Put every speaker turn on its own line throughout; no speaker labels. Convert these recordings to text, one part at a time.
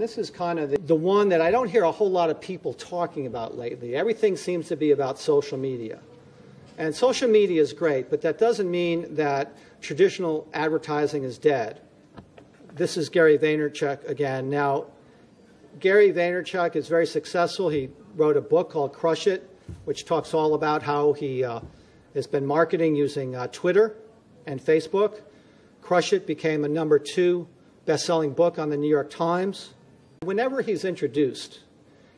and this is kind of the one that I don't hear a whole lot of people talking about lately. Everything seems to be about social media. And social media is great, but that doesn't mean that traditional advertising is dead. This is Gary Vaynerchuk again. Now, Gary Vaynerchuk is very successful. He wrote a book called Crush It, which talks all about how he has been marketing using Twitter and Facebook. Crush It became a #2 best-selling book on the New York Times. Whenever he's introduced,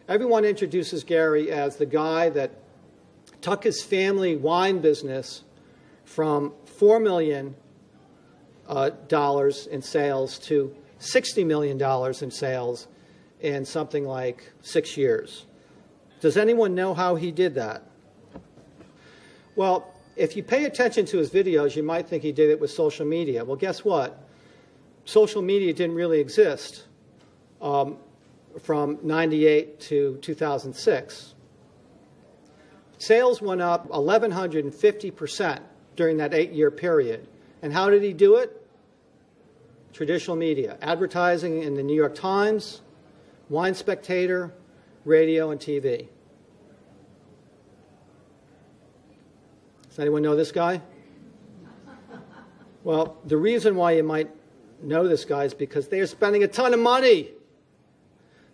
everyone introduces Gary as the guy that took his family wine business from $4 million in sales to $60 million in sales in something like 6 years. Does anyone know how he did that? Well, if you pay attention to his videos, you might think he did it with social media. Well, guess what? Social media didn't really exist from 98 to 2006. Sales went up 1,150% during that 8-year period. And how did he do it? Traditional media, advertising in the New York Times, Wine Spectator, radio, and TV. Does anyone know this guy? Well, the reason why you might know this guy is because they are spending a ton of money.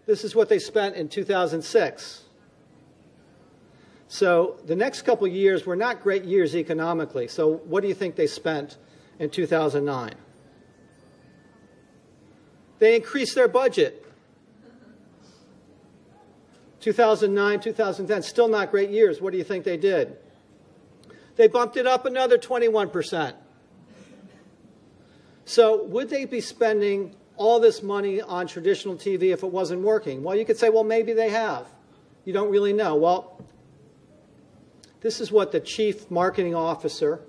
This is what they spent in 2006. So the next couple of years were not great years economically. So what do you think they spent in 2009? They increased their budget. 2009, 2010, still not great years. What do you think they did? They bumped it up another 21%. So would they be spending all this money on traditional TV if it wasn't working? Well, you could say, well, maybe they have. You don't really know. Well, this is what the chief marketing officer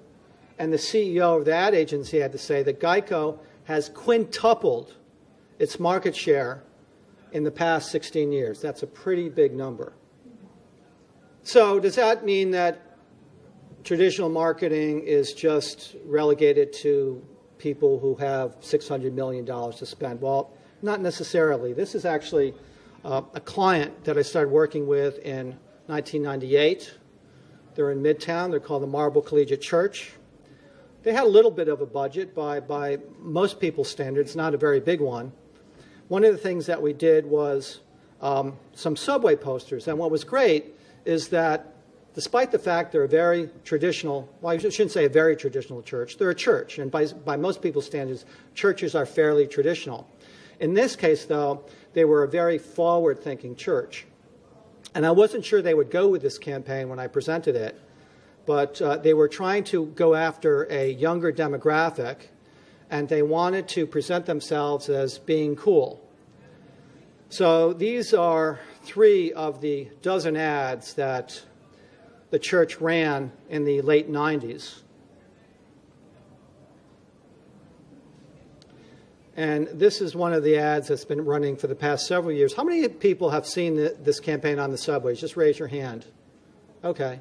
and the CEO of the ad agency had to say, that Geico has quintupled its market share in the past 16 years. That's a pretty big number. So does that mean that traditional marketing is just relegated to people who have $600 million to spend? Well, not necessarily. This is actually a client that I started working with in 1998. They're in Midtown. They're called the Marble Collegiate Church. They had a little bit of a budget by most people's standards, not a very big one. One of the things that we did was some subway posters. And what was great is that despite the fact they're a very traditional, well, I shouldn't say a very traditional church, they're a church. And by most people's standards, churches are fairly traditional. In this case, though, they were a very forward-thinking church. And I wasn't sure they would go with this campaign when I presented it, but they were trying to go after a younger demographic, and they wanted to present themselves as being cool. So these are 3 of the dozen ads that the church ran in the late 90s. And this is one of the ads that's been running for the past several years. How many people have seen this campaign on the subways? Just raise your hand. Okay.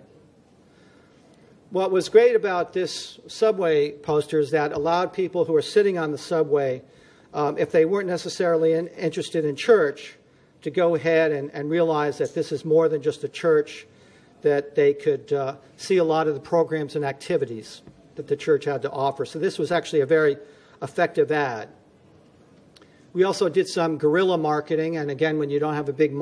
What was great about this subway poster is that allowed people who are sitting on the subway, if they weren't necessarily interested in church, to go ahead and realize that this is more than just a church, that they could see a lot of the programs and activities that the church had to offer. So this was actually a very effective ad. We also did some guerrilla marketing, and again, when you don't have a big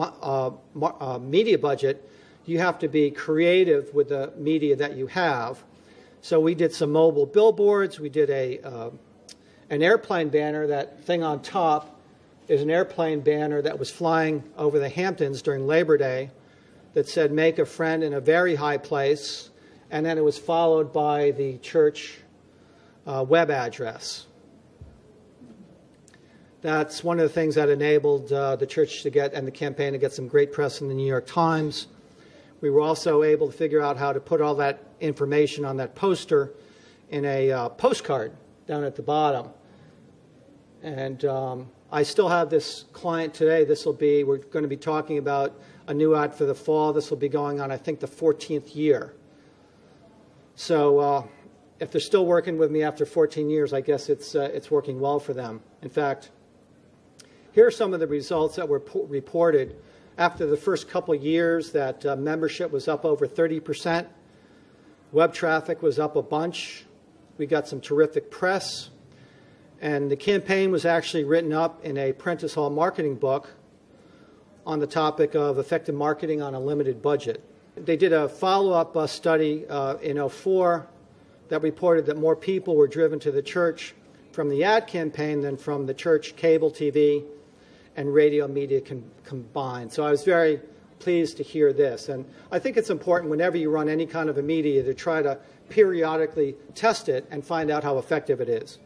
media budget, you have to be creative with the media that you have. So we did some mobile billboards. We did an airplane banner. That thing on top is an airplane banner that was flying over the Hamptons during Labor Day that said, "Make a friend in a very high place," and then it was followed by the church web address. That's one of the things that enabled the church to get, and the campaign to get, some great press in the New York Times. We were also able to figure out how to put all that information on that poster in a postcard down at the bottom. And I still have this client today. We're going to be talking about a new ad for the fall. This will be going on, I think, the 14th year. So if they're still working with me after 14 years, I guess it's working well for them. In fact, Here are some of the results that were reported. After the first couple of years, that membership was up over 30%. Web traffic was up a bunch. We got some terrific press. And the campaign was actually written up in a Prentice Hall marketing book on the topic of effective marketing on a limited budget. They did a follow-up study in 2004 that reported that more people were driven to the church from the ad campaign than from the church cable TV and radio media combined. So I was very pleased to hear this. And I think it's important whenever you run any kind of a media to try to periodically test it and find out how effective it is.